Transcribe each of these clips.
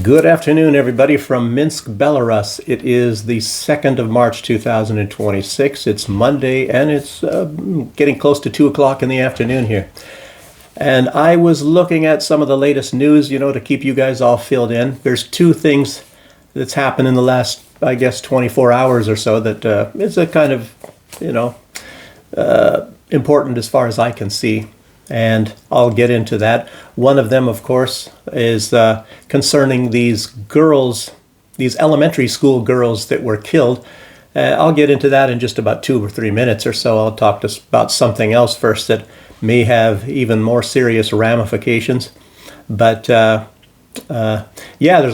Good afternoon, everybody, from Minsk, Belarus. It is the 2nd of March, 2026. It's Monday, and it's getting close to 2 o'clock in the afternoon here. And I was looking at some of the latest news, to keep you guys all filled in. There's two things that's happened in the last, 24 hours or so that is a kind of, important as far as I can see. And I'll get into that. One of them, of course, is concerning these girls, these elementary school girls that were killed. I'll get into that in just about 2 or 3 minutes or so. I'll talk about something else first that may have even more serious ramifications. But there's a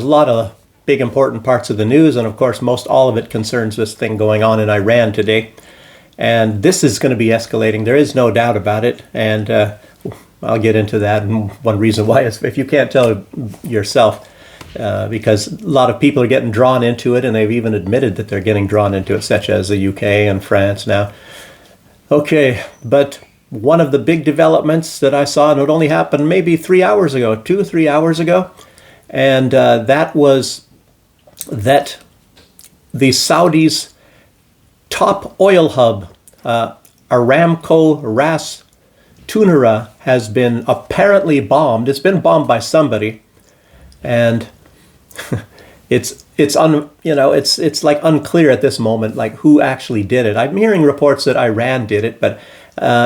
lot of big important parts of the news. And of course, most all of it concerns this thing going on in Iran today. And this is going to be escalating. There is no doubt about it. And I'll get into that. And one reason why is if you can't tell yourself, because a lot of people are getting drawn into it, and they've even admitted that they're getting drawn into it, such as the UK and France now. Okay, but one of the big developments that I saw, and it only happened maybe 3 hours ago, 2 or 3 hours ago, and that was that the Saudis' top oil hub, Aramco Ras Tunera, has been apparently bombed. It's been bombed by somebody, and it's like unclear at this moment, like who actually did it. I'm hearing reports that Iran did it, but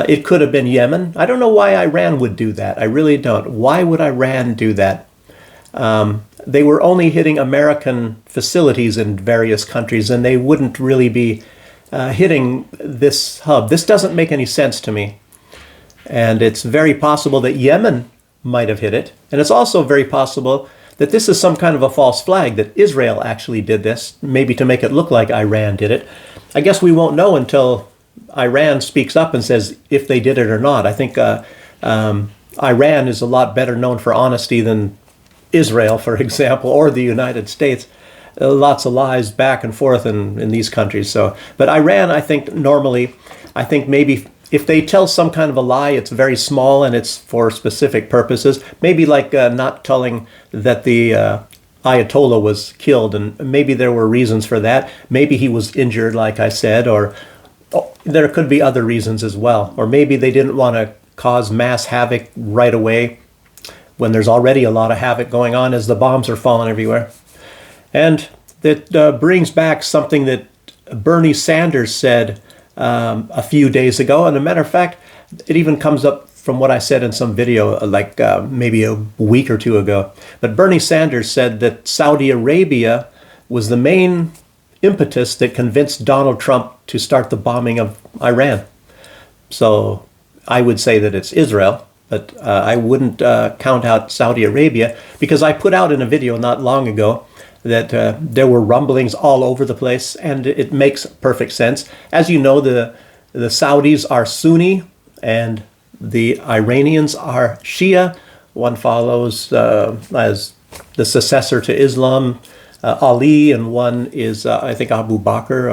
it could have been Yemen. I don't know why Iran would do that. I really don't. Why would Iran do that? They were only hitting American facilities in various countries, and they wouldn't really be hitting this hub. This doesn't make any sense to me. And it's very possible that Yemen might have hit it. And it's also very possible that this is some kind of a false flag, that Israel actually did this, maybe to make it look like Iran did it. I guess we won't know until Iran speaks up and says if they did it or not. I think Iran is a lot better known for honesty than Israel, for example, or the United States. Lots of lies back and forth in these countries. But Iran, I think maybe if they tell some kind of a lie, it's very small and it's for specific purposes. Maybe like not telling that the Ayatollah was killed, and maybe there were reasons for that. Maybe he was injured, like I said, or there could be other reasons as well. Or maybe they didn't want to cause mass havoc right away when there's already a lot of havoc going on as the bombs are falling everywhere. And that brings back something that Bernie Sanders said a few days ago. And as a matter of fact, it even comes up from what I said in some video like maybe a week or two ago. But Bernie Sanders said that Saudi Arabia was the main impetus that convinced Donald Trump to start the bombing of Iran. So I would say that it's Israel, but I wouldn't count out Saudi Arabia, because I put out in a video not long ago that there were rumblings all over the place, and it makes perfect sense. As you know, the Saudis are Sunni, and the Iranians are Shia. One follows as the successor to Islam, Ali, and one is, I think, Abu Bakr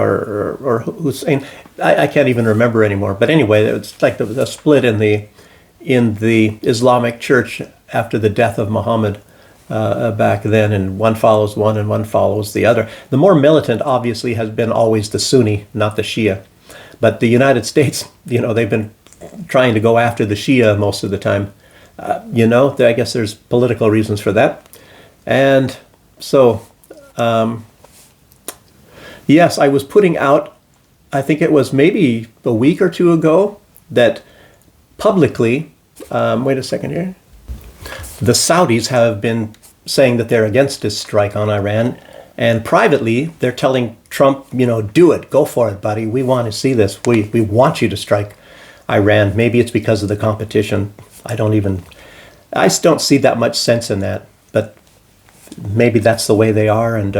or Hussein. I can't even remember anymore. But anyway, it's like the split in the Islamic Church after the death of Muhammad. Back then, and one follows one and one follows the other. The more militant, obviously, has been always the Sunni, not the Shia. But the United States, they've been trying to go after the Shia most of the time. I guess there's political reasons for that. And so, yes, I was putting out, I think it was maybe a week or two ago, that publicly, wait a second here. The Saudis have been saying that they're against this strike on Iran, and privately they're telling Trump, do it, go for it, buddy. We want to see this. We want you to strike Iran. Maybe it's because of the competition. I just don't see that much sense in that, but maybe that's the way they are. And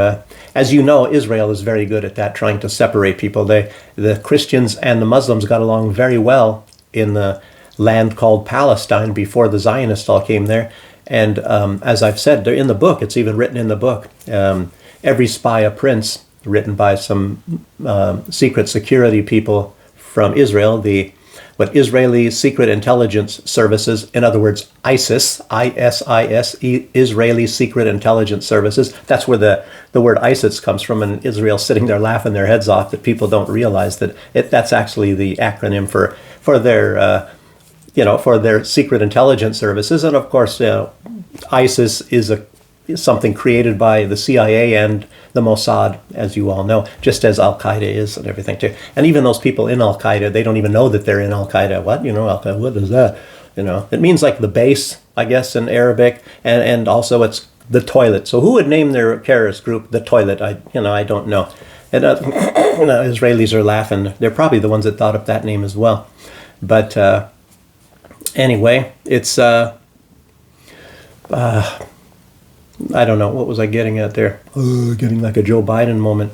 as you know, Israel is very good at that, trying to separate people. The Christians and the Muslims got along very well in the land called Palestine before the Zionists all came there. And as I've said, they're in the book. It's even written in the book. Every Spy a Prince, written by some secret security people from Israel. The but Israeli Secret Intelligence Services, in other words, ISIS, ISIS, Israeli Secret Intelligence Services. That's where the word ISIS comes from, and Israel's sitting there laughing their heads off that people don't realize that that's actually the acronym for their for their secret intelligence services. And of course, ISIS is something created by the CIA and the Mossad, as you all know, just as Al-Qaeda is and everything too. And even those people in Al-Qaeda, they don't even know that they're in Al-Qaeda. What? Al-Qaeda, what is that? It means like the base, I guess, in Arabic, and also it's the toilet. So who would name their terrorist group the toilet? I don't know. And Israelis are laughing. They're probably the ones that thought up that name as well. But anyway, it's I don't know, what was I getting at there? Getting like a Joe Biden moment.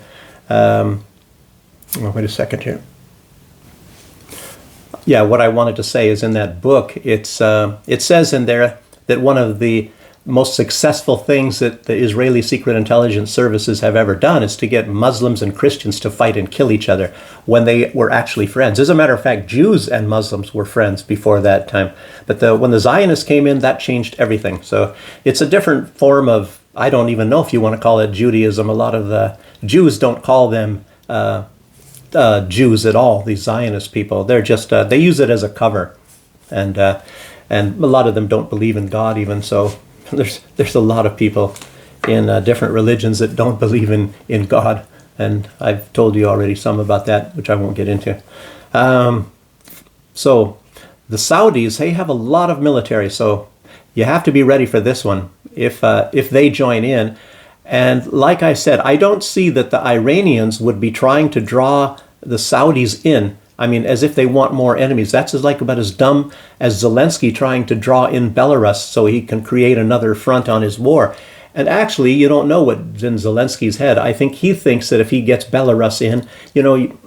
Wait a second here. Yeah, what I wanted to say is in that book, it says in there that one of the most successful things that the Israeli Secret Intelligence Services have ever done is to get Muslims and Christians to fight and kill each other when they were actually friends. As a matter of fact, Jews and Muslims were friends before that time. But when the Zionists came in, that changed everything. So it's a different form of, I don't even know if you want to call it Judaism. A lot of the Jews don't call them Jews at all, these Zionist people. They're just, they use it as a cover. And a lot of them don't believe in God even, so there's a lot of people in different religions that don't believe in God, and I've told you already some about that, which I won't get into. So the Saudis, they have a lot of military, so you have to be ready for this one if they join in. And like I said, I don't see that the Iranians would be trying to draw the Saudis in. I mean, as if they want more enemies. That's about as dumb as Zelensky trying to draw in Belarus so he can create another front on his war. And actually, you don't know what's in Zelensky's head. I think he thinks that if he gets Belarus in,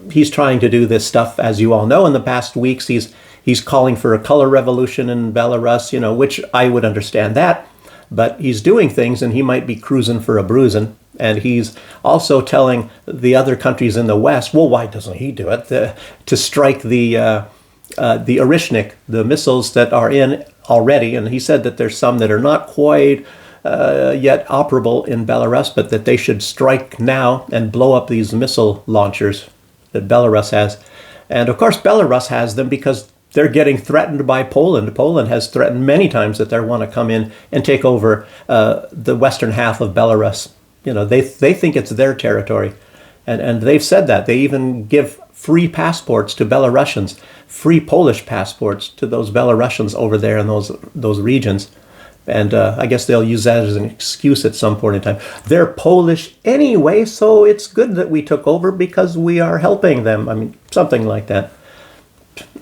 he's trying to do this stuff, as you all know. In the past weeks, he's calling for a color revolution in Belarus, which I would understand that. But he's doing things, and he might be cruising for a bruising. And he's also telling the other countries in the West, well, why doesn't he do it? To strike the Orishnik, the missiles that are in already. And he said that there's some that are not quite yet operable in Belarus, but that they should strike now and blow up these missile launchers that Belarus has. And of course, Belarus has them because they're getting threatened by Poland. Poland has threatened many times that they want to come in and take over the western half of Belarus. They think it's their territory. And they've said that. They even give free passports to Belarusians, free Polish passports to those Belarusians over there in those regions. And I guess they'll use that as an excuse at some point in time. They're Polish anyway, so it's good that we took over because we are helping them. I mean, something like that.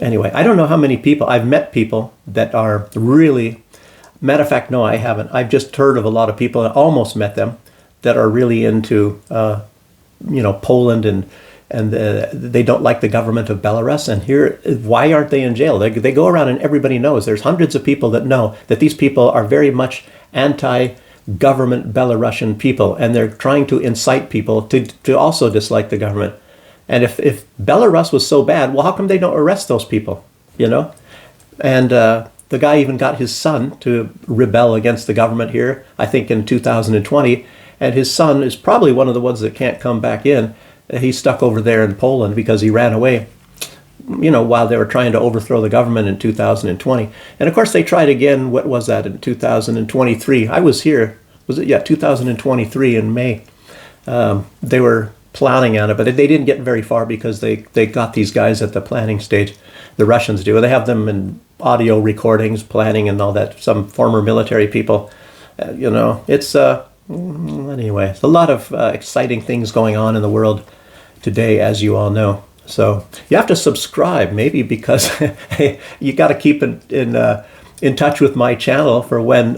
Anyway, I don't know how many people, I've met people that are really, matter of fact, no, I haven't. I've just heard of a lot of people, I almost met them, that are really into, Poland and they don't like the government of Belarus. And here, why aren't they in jail? They go around and everybody knows. There's hundreds of people that know that these people are very much anti-government Belarusian people, and they're trying to incite people to also dislike the government. And if Belarus was so bad, well, how come they don't arrest those people? And the guy even got his son to rebel against the government here, I think in 2020. And his son is probably one of the ones that can't come back in. He's stuck over there in Poland because he ran away, while they were trying to overthrow the government in 2020. And of course, they tried again, what was that, in 2023. I was here, 2023 in May. They were planning on it, but they didn't get very far because they got these guys at the planning stage. The Russians do. They have them in audio recordings, planning and all that, some former military people. It's... Anyway, it's a lot of exciting things going on in the world today, as you all know. So you have to subscribe, maybe because you got to keep in touch with my channel for when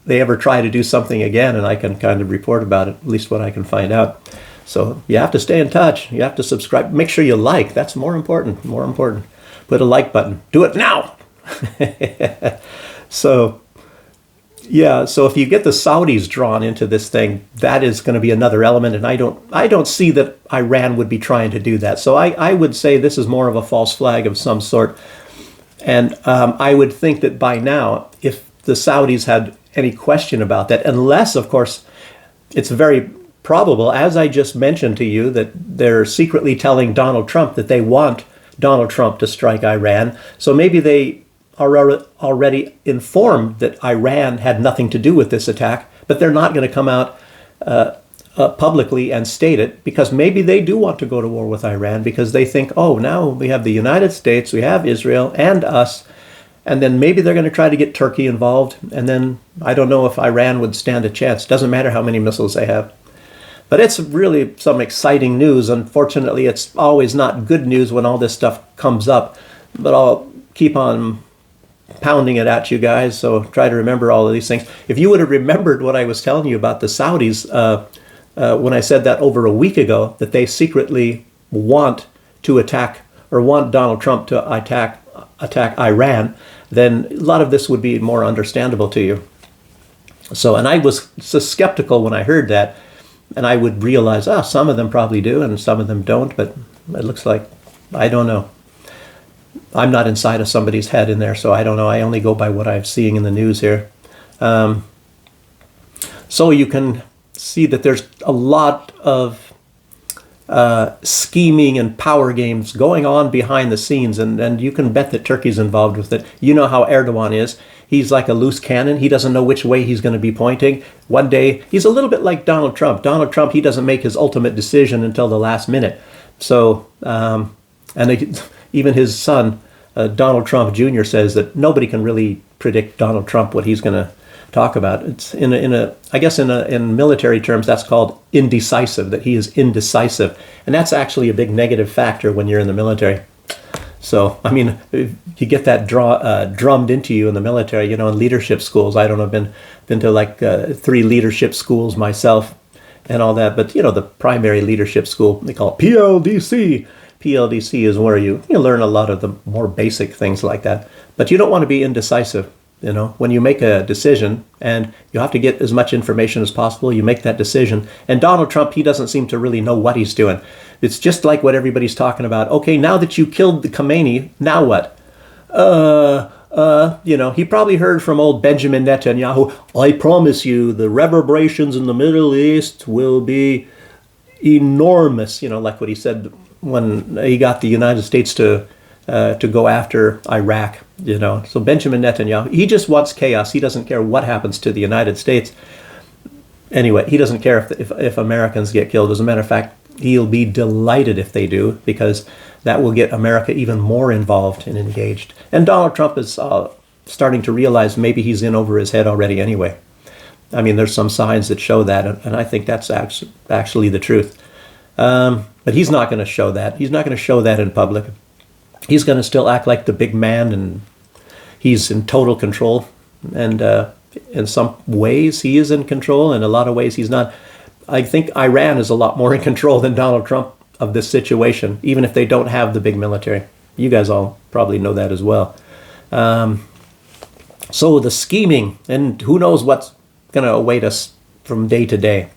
they ever try to do something again, and I can kind of report about it, at least what I can find out. So you have to stay in touch. You have to subscribe. Make sure you like. That's more important. More important. Put a like button. Do it now. So. Yeah, so if you get the Saudis drawn into this thing, that is going to be another element, and I don't see that Iran would be trying to do that. So I would say this is more of a false flag of some sort, and I would think that by now, if the Saudis had any question about that, unless of course it's very probable, as I just mentioned to you, that they're secretly telling Donald Trump that they want Donald Trump to strike Iran. So maybe they are already informed that Iran had nothing to do with this attack, but they're not going to come out publicly and state it, because maybe they do want to go to war with Iran, because they think, oh, now we have the United States, we have Israel and us, and then maybe they're going to try to get Turkey involved, and then I don't know if Iran would stand a chance. Doesn't matter how many missiles they have. But it's really some exciting news. Unfortunately, it's always not good news when all this stuff comes up, but I'll keep on pounding it at you guys, so try to remember all of these things. If you would have remembered what I was telling you about the Saudis when I said that over a week ago, that they secretly want to attack, or want Donald Trump to attack Iran, then a lot of this would be more understandable to you. So, and I was so skeptical when I heard that, and I would realize, some of them probably do and some of them don't, but it looks like, I don't know. I'm not inside of somebody's head in there, so I don't know. I only go by what I'm seeing in the news here. So you can see that there's a lot of scheming and power games going on behind the scenes, and you can bet that Turkey's involved with it. You know how Erdogan is. He's like a loose cannon. He doesn't know which way he's going to be pointing. One day, he's a little bit like Donald Trump. Donald Trump, he doesn't make his ultimate decision until the last minute. So, even his son, Donald Trump Jr., says that nobody can really predict Donald Trump, what he's going to talk about. It's in military terms, that's called indecisive, that he is indecisive. And that's actually a big negative factor when you're in the military. So, I mean, you get that drummed into you in the military, in leadership schools. I don't know, been to like 3 leadership schools myself and all that. But, the primary leadership school, they call it PLDC. PLDC is where you learn a lot of the more basic things like that. But you don't want to be indecisive. When you make a decision and you have to get as much information as possible, you make that decision. And Donald Trump, he doesn't seem to really know what he's doing. It's just like what everybody's talking about. Okay, now that you killed the Khomeini, now what? He probably heard from old Benjamin Netanyahu, I promise you the reverberations in the Middle East will be enormous. Like what he said when he got the United States to go after Iraq. So Benjamin Netanyahu, he just wants chaos. He doesn't care what happens to the United States. Anyway, he doesn't care if Americans get killed. As a matter of fact, he'll be delighted if they do, because that will get America even more involved and engaged. And Donald Trump is starting to realize maybe he's in over his head already anyway. I mean, there's some signs that show that, and I think that's actually the truth. But he's not going to show that. He's not going to show that in public. He's going to still act like the big man, and he's in total control. And in some ways, he is in control. In a lot of ways, he's not. I think Iran is a lot more in control than Donald Trump of this situation, even if they don't have the big military. You guys all probably know that as well. So the scheming, and who knows what's going to await us from day to day.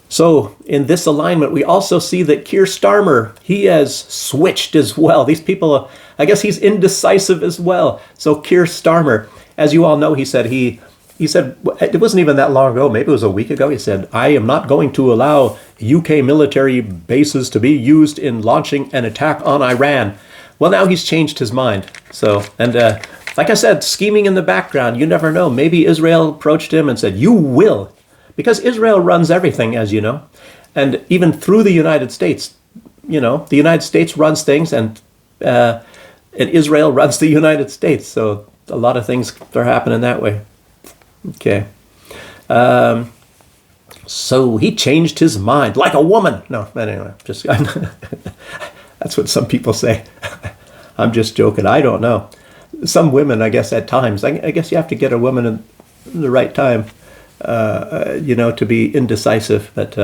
So in this alignment, we also see that Keir Starmer, he has switched as well. These people, I guess he's indecisive as well. So Keir Starmer, as you all know, he said, it wasn't even that long ago, maybe it was a week ago, he said, I am not going to allow UK military bases to be used in launching an attack on Iran. Well, now he's changed his mind. So, and like I said, scheming in the background, you never know. Maybe Israel approached him and said, you will. Because Israel runs everything, as you know. And even through the United States, the United States runs things, and Israel runs the United States. So a lot of things are happening that way. Okay. So he changed his mind like a woman. No, but anyway, that's what some people say. I'm just joking. I don't know. Some women, I guess, at times, I guess you have to get a woman in the right time. To be indecisive, but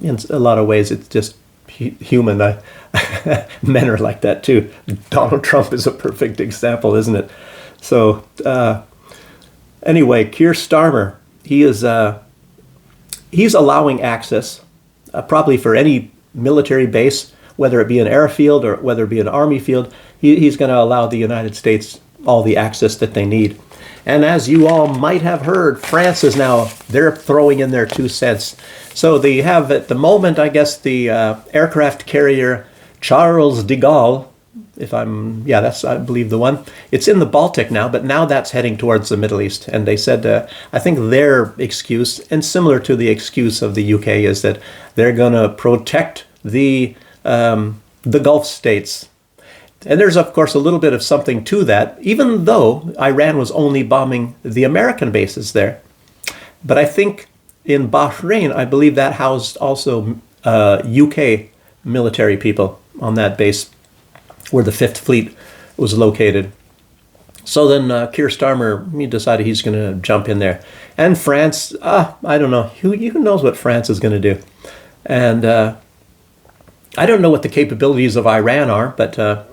in a lot of ways it's just human. Men are like that too. Donald Trump is a perfect example, isn't it? So Anyway, Keir Starmer, he's allowing access, probably for any military base, whether it be an airfield or whether it be an army field. He's going to allow the United States all the access that they need. And as you all might have heard, France is now, they're throwing in their 2 cents. So they have at the moment, I guess, the aircraft carrier Charles de Gaulle, that's, I believe, the one. It's in the Baltic now, but now that's heading towards the Middle East. And they said, I think their excuse, and similar to the excuse of the UK, is that they're going to protect the Gulf states. And there's, of course, a little bit of something to that, even though Iran was only bombing the American bases there. But I think in Bahrain, I believe that housed also UK military people on that base where the Fifth Fleet was located. So then Keir Starmer, he decided he's going to jump in there. And France, I don't know. Who knows what France is going to do? And I don't know what the capabilities of Iran are, but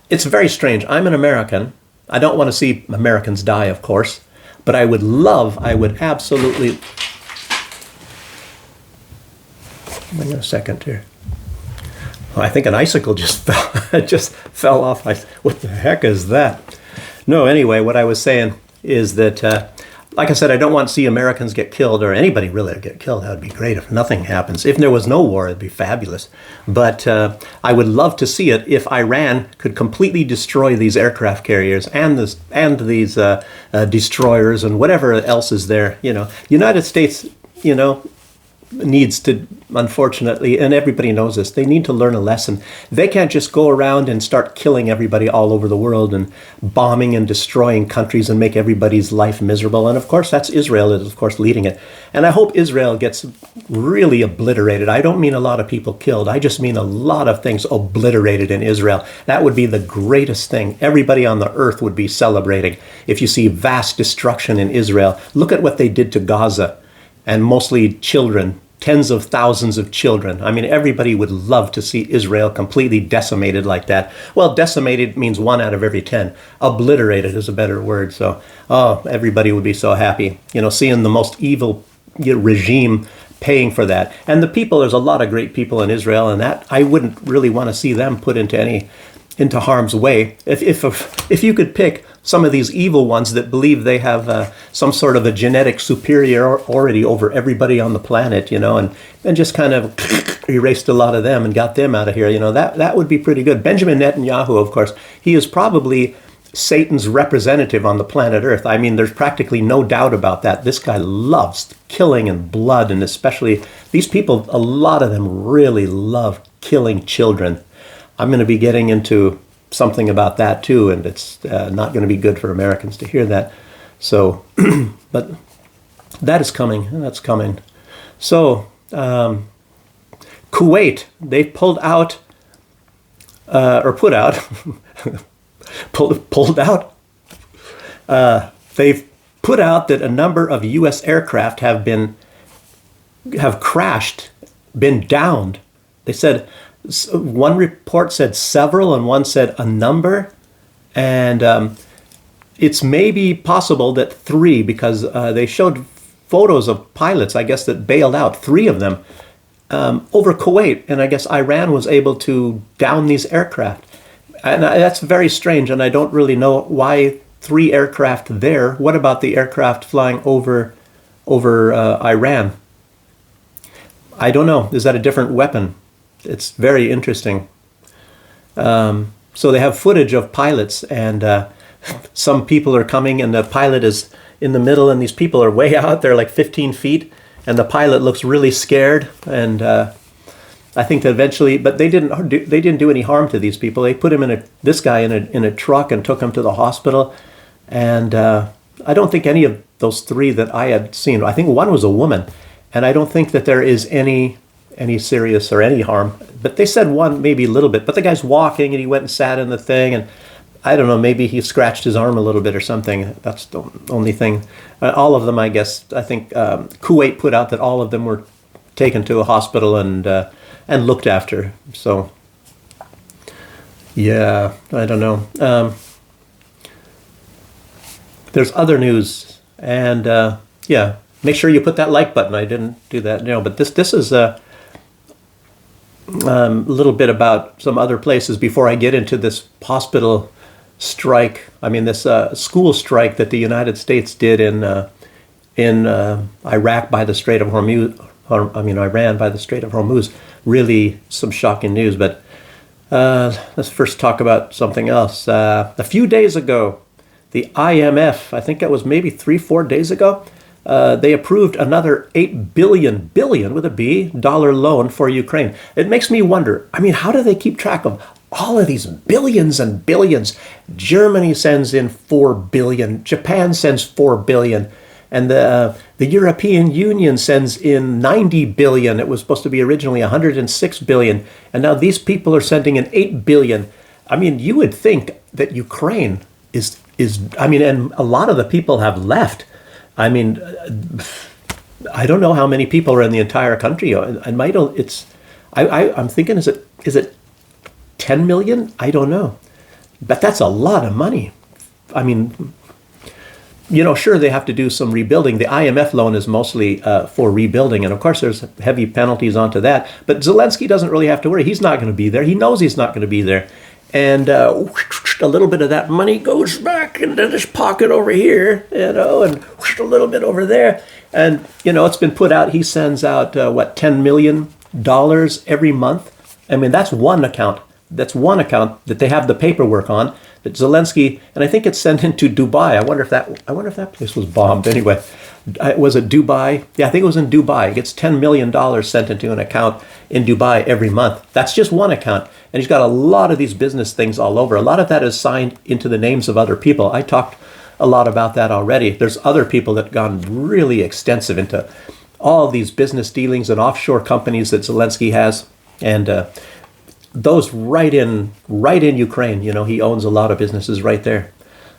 it's very strange. I'm an American. I don't want to see Americans die, of course, but I would absolutely... Wait a second here. Oh, I think an icicle just fell off. What the heck is that? No, anyway, what I was saying is that, like I said, I don't want to see Americans get killed, or anybody really get killed. That would be great if nothing happens. If there was no war, it'd be fabulous. But I would love to see it if Iran could completely destroy these aircraft carriers and these destroyers and whatever else is there. United States, needs to, unfortunately, and everybody knows this, they need to learn a lesson. They can't just go around and start killing everybody all over the world and bombing and destroying countries and make everybody's life miserable. And of course, that's Israel is, of course, leading it. And I hope Israel gets really obliterated. I don't mean a lot of people killed. I just mean a lot of things obliterated in Israel. That would be the greatest thing. Everybody on the earth would be celebrating if you see vast destruction in Israel. Look at what they did to Gaza. And mostly children, tens of thousands of children. I mean, everybody would love to see Israel completely decimated like that. Well, decimated means 1 out of every 10. Obliterated is a better word. So, everybody would be so happy, seeing the most evil regime paying for that. And the people, there's a lot of great people in Israel, and that I wouldn't really want to see them put into harm's way. If you could pick some of these evil ones that believe they have some sort of a genetic superiority over everybody on the planet, and just kind of erased a lot of them and got them out of here, that would be pretty good. Benjamin Netanyahu, of course, he is probably Satan's representative on the planet Earth. I mean, there's practically no doubt about that. This guy loves killing and blood, and especially these people, a lot of them really love killing children. I'm going to be getting into something about that too, and it's not going to be good for Americans to hear that. So, but that is coming. That's coming. So, Kuwait, they've pulled out, or put out, pulled out. They've put out that a number of U.S. aircraft have crashed, been downed. They said. One report said several and one said a number, and it's maybe possible that 3, because they showed photos of pilots, I guess, that bailed out, 3 of them, over Kuwait, and I guess Iran was able to down these aircraft. And that's very strange, and I don't really know why 3 aircraft there. What about the aircraft flying over Iran? I don't know. Is that a different weapon? It's very interesting. So they have footage of pilots, and some people are coming, and the pilot is in the middle, and these people are way out there, like 15 feet, and the pilot looks really scared. And I think that eventually, but they didn't do any harm to these people. They put this guy in a truck and took him to the hospital. And I don't think any of those 3 that I had seen. I think one was a woman, and I don't think that there is any serious or any harm. But they said one, maybe a little bit. But the guy's walking, and he went and sat in the thing, and I don't know, maybe he scratched his arm a little bit or something. That's the only thing. All of them, I guess, I think Kuwait put out that all of them were taken to a hospital and looked after. So, yeah, I don't know. There's other news And yeah, make sure you put that like button. I didn't do that, but this is a little bit about some other places before I get into this hospital strike. I mean, this school strike that the United States did in Iraq by the Strait of Hormuz. Iran by the Strait of Hormuz. Really some shocking news. But let's first talk about something else. A few days ago, the IMF, I think that was maybe 3-4 days ago, they approved another $8 billion with a B dollar loan for Ukraine. It makes me wonder, I mean, how do they keep track of all of these billions and billions? Germany sends in 4 billion, Japan sends 4 billion, and the European Union sends in 90 billion. It was supposed to be originally 106 billion, and now these people are sending in 8 billion. I mean, you would think that Ukraine is and a lot of the people have left. I mean, I don't know how many people are in the entire country. I'm thinking, is it 10 million? I don't know, but that's a lot of money. I mean, sure, they have to do some rebuilding. The IMF loan is mostly for rebuilding, and of course, there's heavy penalties onto that. But Zelensky doesn't really have to worry. He's not going to be there. He knows he's not going to be there. And a little bit of that money goes back into this pocket over here, and a little bit over there. And, it's been put out, he sends out, $10 million every month. I mean, that's one account. That's one account that they have the paperwork on, that Zelensky, and I think it's sent into Dubai. I wonder if that place was bombed. Anyway, was it Dubai? Yeah, I think it was in Dubai. He gets $10 million sent into an account in Dubai every month. That's just one account. And he's got a lot of these business things all over. A lot of that is signed into the names of other people. I talked a lot about that already. There's other people that have gone really extensive into all these business dealings and offshore companies that Zelensky has. And those right in Ukraine, he owns a lot of businesses right there.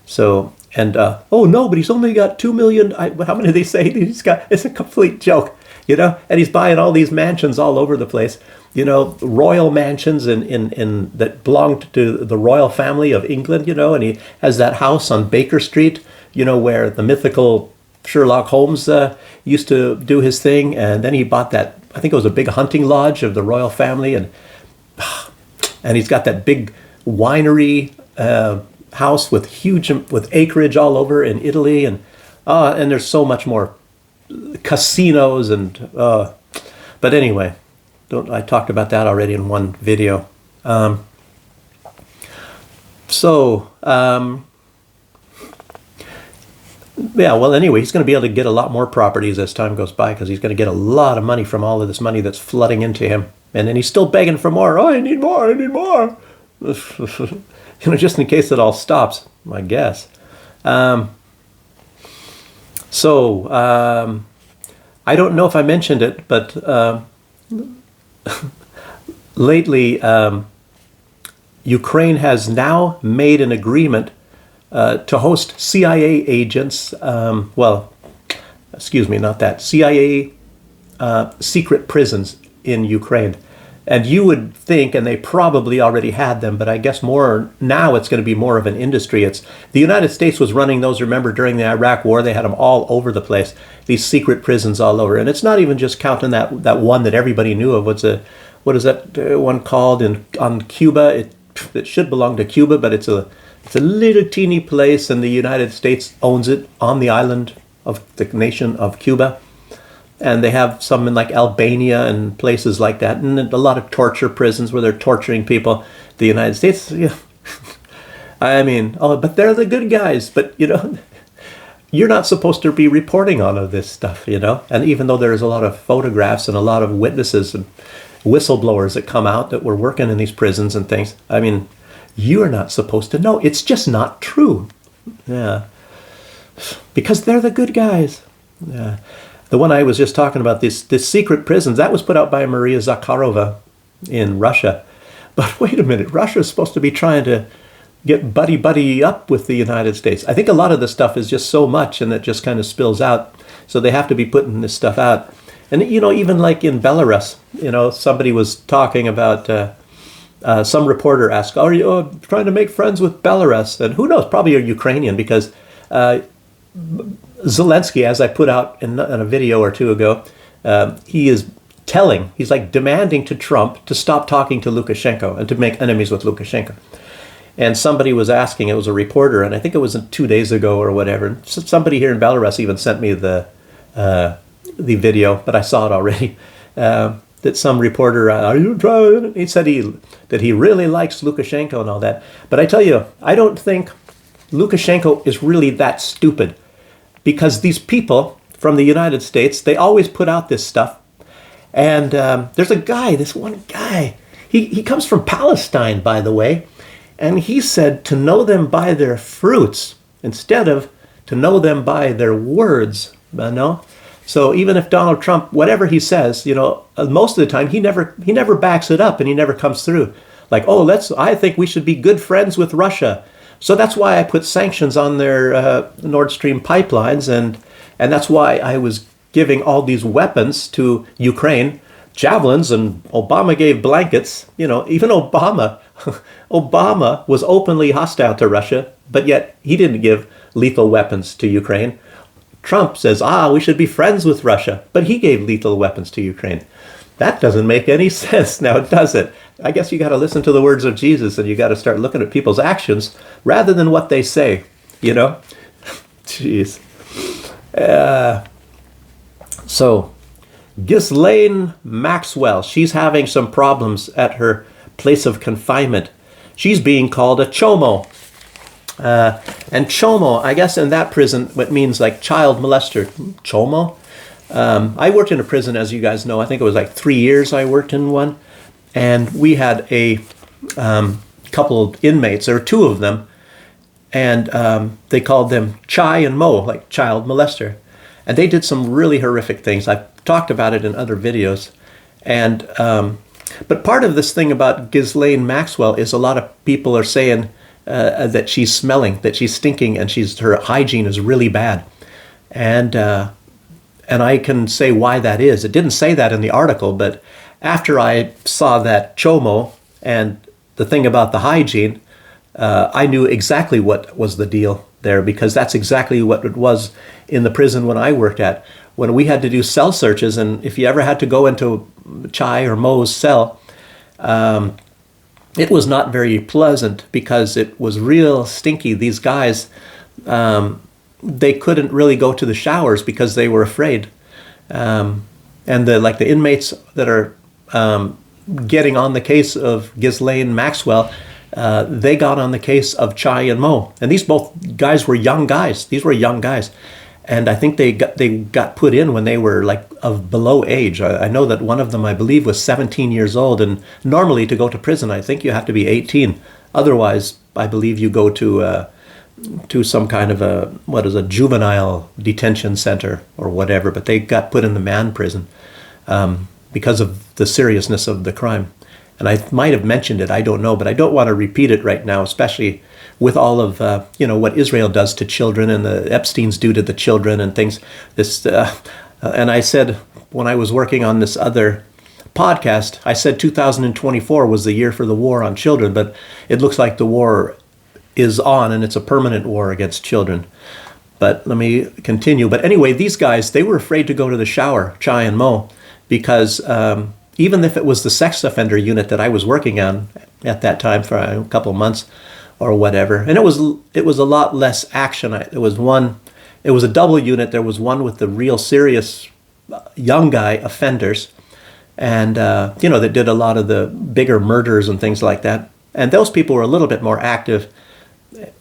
So, and oh no, but he's only got 2 million. How many did they say he's got? It's a complete joke, and he's buying all these mansions all over the place, royal mansions in that belonged to the royal family of England, and he has that house on Baker Street, where the mythical Sherlock Holmes used to do his thing. And then he bought that, I think it was a big hunting lodge of the royal family, and he's got that big winery house with acreage all over in Italy, and there's so much more, casinos and but anyway, I talked about that already in one video. Yeah, well, anyway, he's going to be able to get a lot more properties as time goes by, because he's going to get a lot of money from all of this money that's flooding into him. And then he's still begging for more. Oh, I need more. Just in case it all stops, I guess. I don't know if I mentioned it, but lately, Ukraine has now made an agreement to host CIA agents. CIA secret prisons in Ukraine. And you would think, and they probably already had them, but I guess more now it's going to be more of an industry. The United States was running those, remember, during the Iraq War. They had them all over the place, these secret prisons all over. And it's not even just counting that one that everybody knew of. What is that one called on Cuba? It should belong to Cuba, but it's a little teeny place, and the United States owns it on the island of the nation of Cuba. And they have some in like Albania and places like that, and a lot of torture prisons where they're torturing people. The United States, I mean, but they're the good guys. But you're not supposed to be reporting on all of this stuff, And even though there's a lot of photographs and a lot of witnesses and whistleblowers that come out that were working in these prisons and things, I mean, you are not supposed to know. It's just not true. Yeah, because they're the good guys. Yeah. The one I was just talking about, this secret prisons, that was put out by Maria Zakharova in Russia. But wait a minute, Russia's supposed to be trying to get buddy up with the United States. I think a lot of the stuff is just so much, and it just kind of spills out. So they have to be putting this stuff out. And, even like in Belarus, somebody was talking about, some reporter asked, are you trying to make friends with Belarus? And who knows, probably a Ukrainian, because Zelensky, as I put out in a video or two ago, he is he's like demanding to Trump to stop talking to Lukashenko and to make enemies with Lukashenko. And somebody was asking, it was a reporter, and I think it was 2 days ago or whatever. And somebody here in Belarus even sent me the video, but I saw it already. That some reporter, are you trying? He said that he really likes Lukashenko and all that. But I tell you, I don't think Lukashenko is really that stupid, because these people from the United States, they always put out this stuff. And there's this one guy, he comes from Palestine, by the way, and he said to know them by their fruits instead of to know them by their words, you know? So even if Donald Trump, whatever he says, most of the time he never backs it up, and he never comes through. Like, I think we should be good friends with Russia. So that's why I put sanctions on their Nord Stream pipelines, and that's why I was giving all these weapons to Ukraine, javelins, and Obama gave blankets. Even Obama was openly hostile to Russia, but yet he didn't give lethal weapons to Ukraine. Trump says, we should be friends with Russia, but he gave lethal weapons to Ukraine. That doesn't make any sense now, does it? I guess you got to listen to the words of Jesus, and you got to start looking at people's actions rather than what they say, Jeez. So, Ghislaine Maxwell, she's having some problems at her place of confinement. She's being called a chomo. And chomo, I guess in that prison, it means like child molester. Chomo? I worked in a prison, as you guys know. I think it was like 3 years I worked in one. And we had a couple of inmates, there were two of them, and they called them Chai and Mo, like child molester. And they did some really horrific things. I've talked about it in other videos. And but part of this thing about Ghislaine Maxwell is a lot of people are saying that she's smelling, that she's stinking, and her hygiene is really bad. And I can say why that is. It didn't say that in the article, but after I saw that chomo and the thing about the hygiene, I knew exactly what was the deal there, because that's exactly what it was in the prison when I worked at. When we had to do cell searches, and if you ever had to go into Chai or Mo's cell, it was not very pleasant because it was real stinky. These guys, they couldn't really go to the showers because they were afraid. And the inmates that are getting on the case of Ghislaine Maxwell, they got on the case of Chai and Mo. And these both guys were young guys. These were young guys. And I think they got put in when they were like of below age. I know that one of them, I believe, was 17 years old. And normally to go to prison, I think you have to be 18. Otherwise, I believe you go to some kind of a juvenile detention center or whatever. But they got put in the man prison because of the seriousness of the crime. And I might have mentioned it, I don't know, but I don't want to repeat it right now, especially with all of what Israel does to children and the Epsteins do to the children and things. And I said when I was working on this other podcast, I said 2024 was the year for the war on children, but it looks like the war is on, and it's a permanent war against children. But let me continue. But anyway, these guys, they were afraid to go to the shower, Chai and Mo, because even if it was the sex offender unit that I was working on at that time for a couple of months or whatever, and it was a lot less action. It was a double unit. There was one with the real serious young guy offenders, and that did a lot of the bigger murders and things like that. And those people were a little bit more active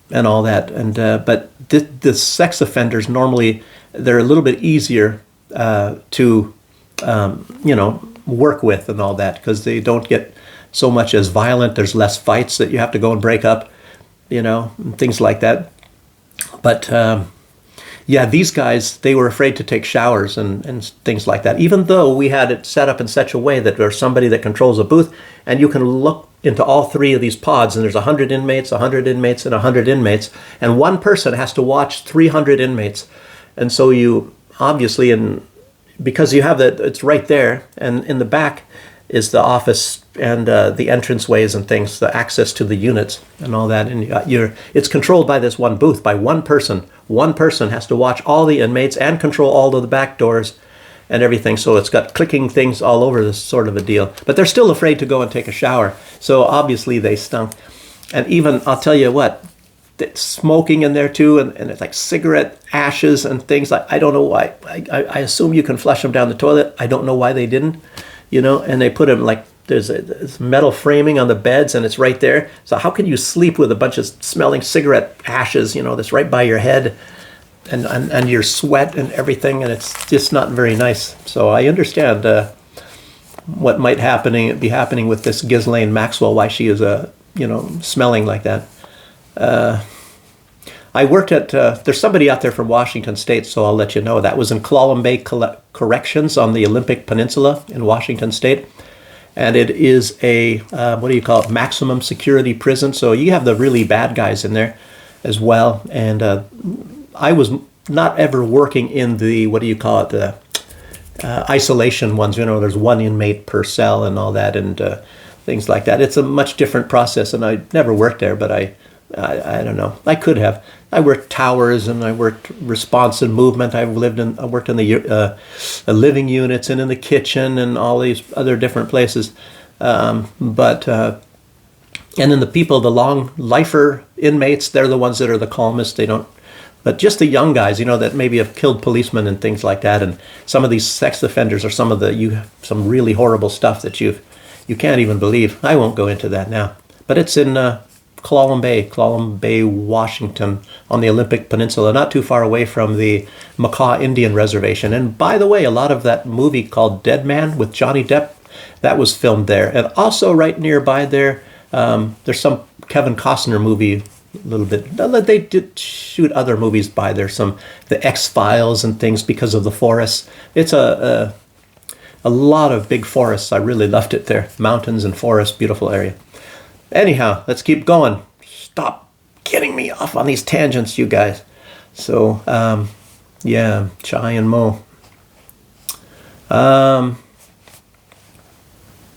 and all that. And but the sex offenders, normally they're a little bit easier to work with and all that, because they don't get so much as violent. There's less fights that you have to go and break up, and things like that. But these guys, they were afraid to take showers and things like that, even though we had it set up in such a way that there's somebody that controls a booth, and you can look into all three of these pods, and there's 100 inmates, 100 inmates, and 100 inmates, and one person has to watch 300 inmates. And so you obviously, because you have it's right there, and in the back, is the office and the entranceways and things, the access to the units and all that. And it's controlled by this one booth, by one person. One person has to watch all the inmates and control all of the back doors and everything. So it's got clicking things all over, this sort of a deal. But they're still afraid to go and take a shower. So obviously they stunk. And even, I'll tell you what, smoking in there too, and it's like cigarette ashes and things. Like, I don't know why. I assume you can flush them down the toilet. I don't know why they didn't, and they put them like, there's a metal framing on the beds and it's right there. So how can you sleep with a bunch of smelling cigarette ashes, that's right by your head? And your sweat and everything, and it's just not very nice. So I understand what might be happening with this Ghislaine Maxwell, why she is smelling like that. I worked at there's somebody out there from Washington State, so I'll let you know. That was in Clallam Bay Corrections on the Olympic Peninsula in Washington State, and it is a maximum security prison. So you have the really bad guys in there as well, and I was not ever working in the, the isolation ones. There's one inmate per cell and all that, and things like that. It's a much different process, and I never worked there, but I don't know. I could have. I worked towers, and I worked response and movement. I worked in the living units and in the kitchen and all these other different places. And then the people, the long lifer inmates, they're the ones that are the calmest. They don't. But just the young guys, that maybe have killed policemen and things like that, and some of these sex offenders are some really horrible stuff that you can't even believe. I won't go into that now. But it's in Clallam Bay, Washington, on the Olympic Peninsula, not too far away from the Makah Indian Reservation. And by the way, a lot of that movie called Dead Man with Johnny Depp, that was filmed there. And also right nearby there, there's some Kevin Costner movie. A little bit. They did shoot other movies by there, the X-Files and things, because of the forests. It's a lot of big forests. I really loved it there. Mountains and forests, beautiful area. Anyhow, let's keep going. Stop getting me off on these tangents, you guys. So, Chai and Mo.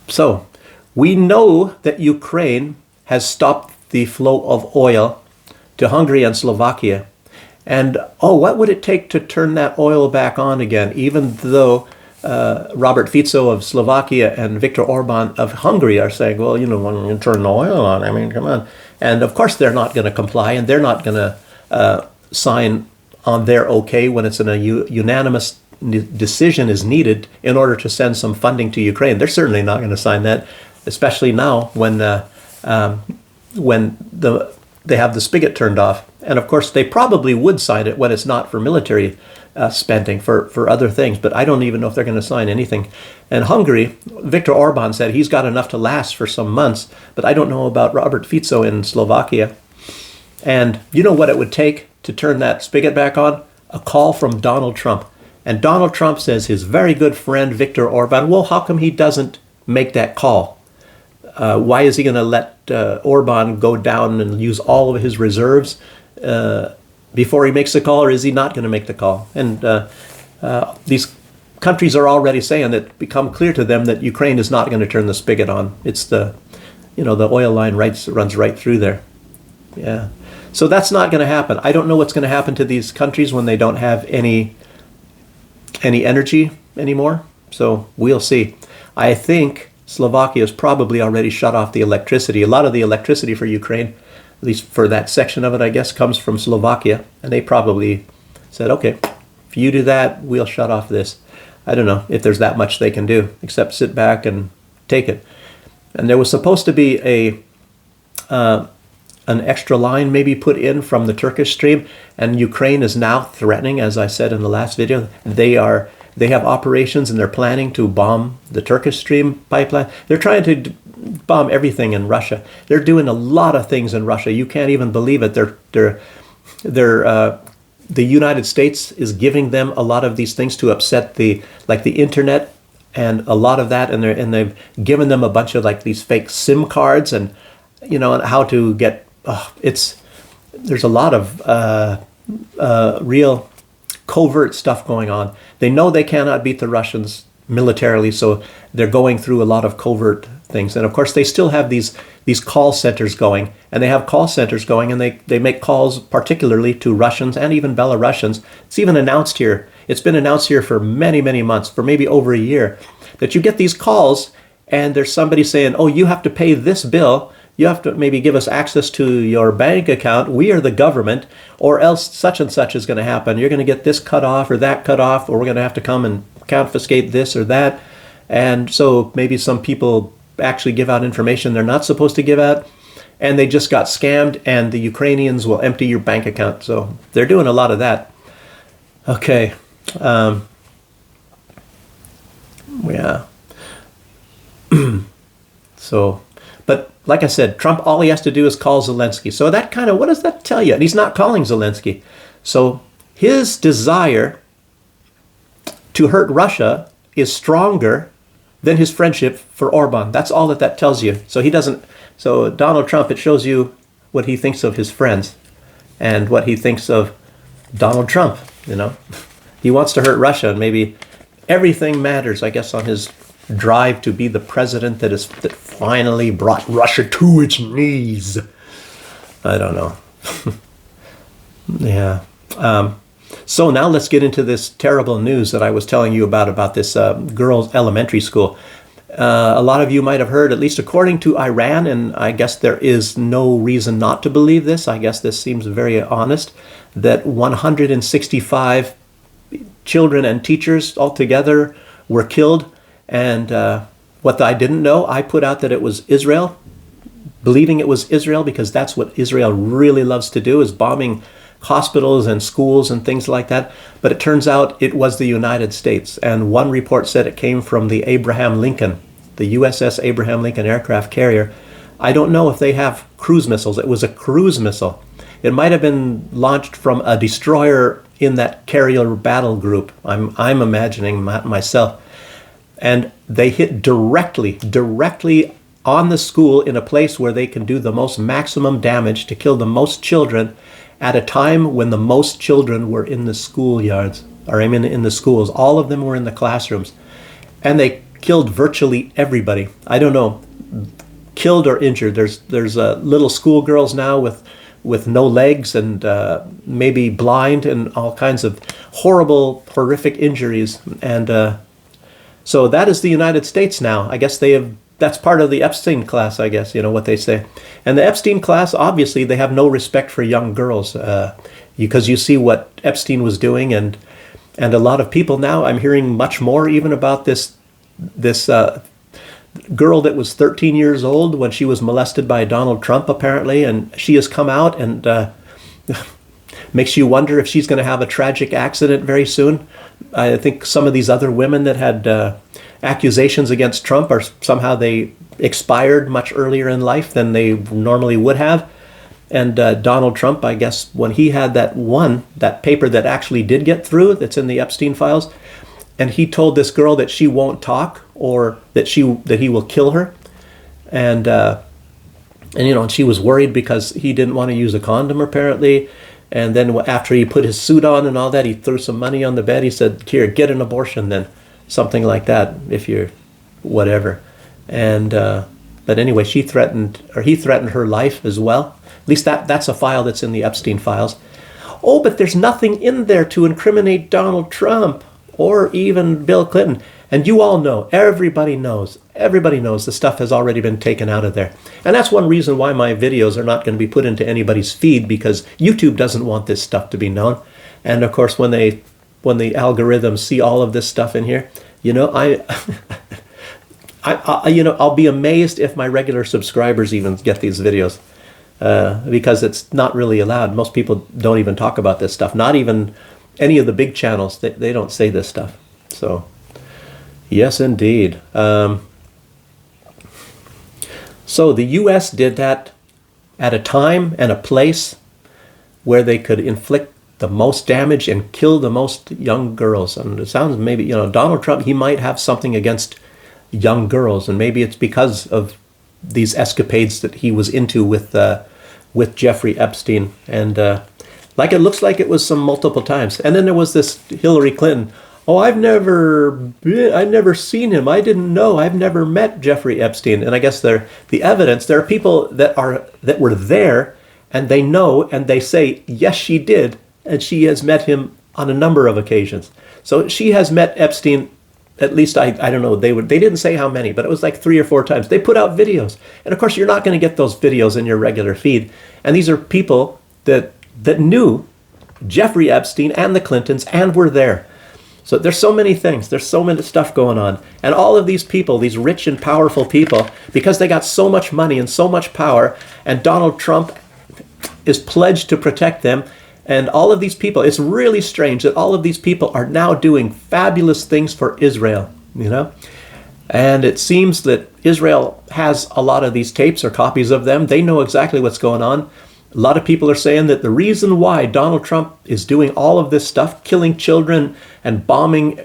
So, we know that Ukraine has stopped the flow of oil to Hungary and Slovakia. And, what would it take to turn that oil back on again, even though Robert Fico of Slovakia and Viktor Orban of Hungary are saying, well, when you turn the oil on, come on. And of course they're not going to comply, and they're not going to sign on their okay when it's a unanimous decision is needed in order to send some funding to Ukraine. They're certainly not going to sign that, especially now when they have the spigot turned off. And of course, they probably would sign it when it's not for military spending, for other things. But I don't even know if they're going to sign anything. And Hungary, Viktor Orban said he's got enough to last for some months. But I don't know about Robert Fico in Slovakia. And you know what it would take to turn that spigot back on? A call from Donald Trump. And Donald Trump says his very good friend Viktor Orban, well, how come he doesn't make that call? Why is he going to let Orban go down and use all of his reserves before he makes the call, or is he not going to make the call? And these countries are already saying that become clear to them that Ukraine is not going to turn the spigot on. It's the oil line runs right through there. Yeah. So that's not going to happen. I don't know what's going to happen to these countries when they don't have any energy anymore. So we'll see. I think Slovakia has probably already shut off the electricity. A lot of the electricity for Ukraine, at least for that section of it, I guess, comes from Slovakia. And they probably said, okay, if you do that, we'll shut off this. I don't know if there's that much they can do, except sit back and take it. And there was supposed to be an extra line maybe put in from the Turkish stream, and Ukraine is now threatening, as I said in the last video, they have operations and they're planning to bomb the Turkish stream pipeline. They're trying to bomb everything in Russia. They're doing a lot of things in Russia. You can't even believe it. The United States is giving them a lot of these things to upset the internet and a lot of that, and they've given them a bunch of these fake SIM cards and how to get. There's a lot of real covert stuff going on. They know they cannot beat the Russians militarily, so they're going through a lot of covert things. And of course, they still have these call centers going, and they have call centers going, and they make calls particularly to Russians and even Belarusians. It's even announced here. It's been announced here for many, many months, for maybe over a year, that you get these calls, and there's somebody saying, oh, you have to pay this bill. You have to maybe give us access to your bank account. We are the government, or else such and such is going to happen. You're going to get this cut off or that cut off, or we're going to have to come and confiscate this or that. And so maybe some people actually give out information they're not supposed to give out, and they just got scammed, and the Ukrainians will empty your bank account. So they're doing a lot of that. Okay. Yeah. So, but like I said, Trump, all he has to do is call Zelensky. So that kind of, what does that tell you? And he's not calling Zelensky. So his desire to hurt Russia is stronger than his friendship for Orban. That's all that tells you. So he doesn't, so Donald Trump, it shows you what he thinks of his friends and what he thinks of Donald Trump, you know. He wants to hurt Russia, and maybe everything matters, I guess, on his drive to be the president that finally brought Russia to its knees. I don't know. Yeah. So now let's get into this terrible news that I was telling you about this girls' elementary school. A lot of you might have heard, at least according to Iran, and I guess there is no reason not to believe this. I guess this seems very honest, that 165 children and teachers altogether were killed. And what I didn't know, I put out that it was Israel, believing it was Israel, because that's what Israel really loves to do, is bombing hospitals and schools and things like that. But it turns out it was the United States. And one report said it came from the Abraham Lincoln, the USS Abraham Lincoln aircraft carrier. I don't know if they have cruise missiles. It was a cruise missile. It might have been launched from a destroyer in that carrier battle group. I'm imagining myself. And they hit directly on the school in a place where they can do the most maximum damage to kill the most children at a time when the most children were in the schoolyards, or I mean in the schools. All of them were in the classrooms. And they killed virtually everybody. I don't know, killed or injured. There's little schoolgirls now with no legs and maybe blind and all kinds of horrible, horrific injuries. And so that is the United States now. I guess that's part of the Epstein class, I guess, you know what they say. And the Epstein class, obviously, they have no respect for young girls because you see what Epstein was doing. And a lot of people now, I'm hearing much more even about this girl that was 13 years old when she was molested by Donald Trump, apparently. And she has come out and makes you wonder if she's going to have a tragic accident very soon. I think some of these other women that had accusations against Trump are somehow they expired much earlier in life than they normally would have. And Donald Trump, I guess, when he had that paper that actually did get through, that's in the Epstein files, and he told this girl that she won't talk or that he will kill her, and you know, and she was worried because he didn't want to use a condom apparently. And then after he put his suit on and all that, he threw some money on the bed. He said, "Here, get an abortion then," something like that, if you're whatever. And but anyway, he threatened her life as well. At least that's a file that's in the Epstein files. Oh, but there's nothing in there to incriminate Donald Trump or even Bill Clinton. And you all know, everybody knows the stuff has already been taken out of there. And that's one reason why my videos are not going to be put into anybody's feed, because YouTube doesn't want this stuff to be known. And of course, when the algorithms see all of this stuff in here, you know, I'll be amazed if my regular subscribers even get these videos, because it's not really allowed. Most people don't even talk about this stuff. Not even any of the big channels. They don't say this stuff. So, yes, indeed. So the U.S. did that at a time and a place where they could inflict the most damage and kill the most young girls. And it sounds maybe, you know, Donald Trump, he might have something against young girls, and maybe it's because of these escapades that he was into with Jeffrey Epstein. And like it looks like it was some multiple times. And then there was this Hillary Clinton. Oh, I've never seen him. I didn't know. I've never met Jeffrey Epstein. And I guess the evidence, there are people that were there and they know and they say, yes, she did. And she has met him on a number of occasions. So she has met Epstein, at least I don't know, they didn't say how many, but it was like 3 or 4 times. They put out videos. And of course you're not going to get those videos in your regular feed. And these are people that knew Jeffrey Epstein and the Clintons and were there. So there's so many things. There's so many stuff going on. And all of these people, these rich and powerful people, because they got so much money and so much power, and Donald Trump is pledged to protect them. And all of these people, it's really strange that all of these people are now doing fabulous things for Israel, you know? And it seems that Israel has a lot of these tapes or copies of them. They know exactly what's going on. A lot of people are saying that the reason why Donald Trump is doing all of this stuff, killing children and bombing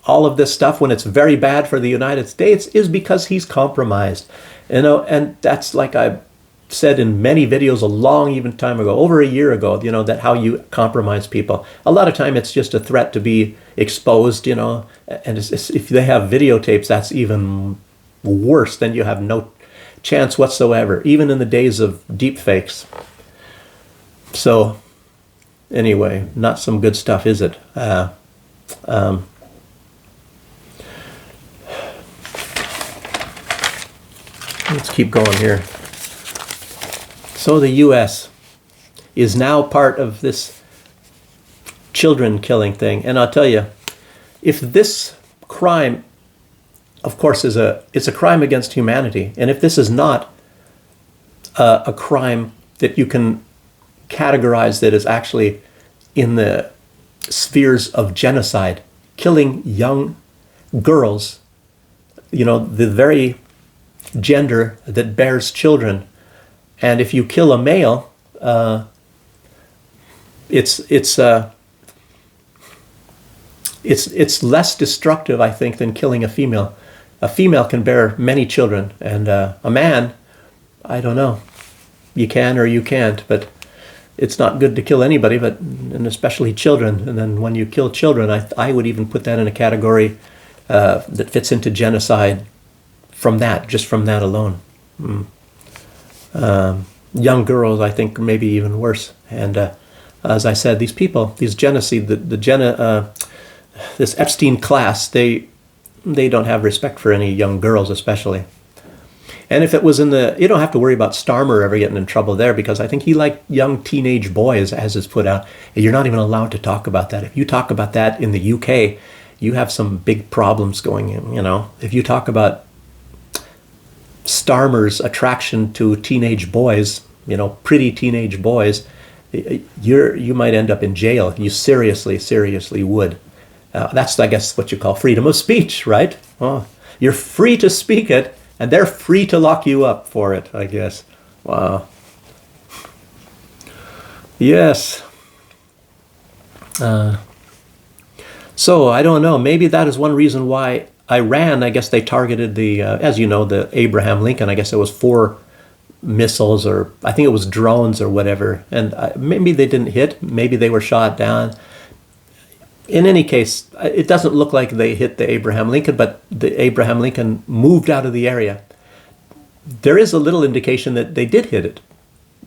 all of this stuff when it's very bad for the United States, is because he's compromised. You know, and that's like I said in many videos a long even time ago, over a year ago, you know, that how you compromise people. A lot of time it's just a threat to be exposed, you know, and if they have videotapes, that's even worse. Then you have no chance whatsoever, even in the days of deep fakes. So anyway, not some good stuff, is it? Let's keep going here. So the U.S. is now part of this children killing thing. And I'll tell you, if this crime, of course, it's a crime against humanity. And if this is not a crime that you can categorize that is actually in the spheres of genocide, killing young girls, you know, the very gender that bears children. And if you kill a male, it's less destructive, I think, than killing a female. A female can bear many children, and a man, I don't know. You can or you can't, but it's not good to kill anybody, and especially children. And then when you kill children, I would even put that in a category that fits into genocide just from that alone. Young girls, I think, maybe even worse. And as I said, these people, these genocide, this Epstein class, they don't have respect for any young girls, especially. And if it was you don't have to worry about Starmer ever getting in trouble there, because I think he liked young teenage boys, as is put out. You're not even allowed to talk about that. If you talk about that in the UK, you have some big problems going in, you know. If you talk about Starmer's attraction to teenage boys, you know, pretty teenage boys, you might end up in jail. You seriously would. That's, I guess, what you call freedom of speech, right? Oh, you're free to speak it, and they're free to lock you up for it, I guess. Wow. Yes. So, I don't know. Maybe that is one reason why Iran, I guess they targeted as you know, the Abraham Lincoln. I guess it was 4 missiles, or I think it was drones or whatever. And maybe they didn't hit. Maybe they were shot down. In any case, it doesn't look like they hit the Abraham Lincoln, but the Abraham Lincoln moved out of the area. There is a little indication that they did hit it,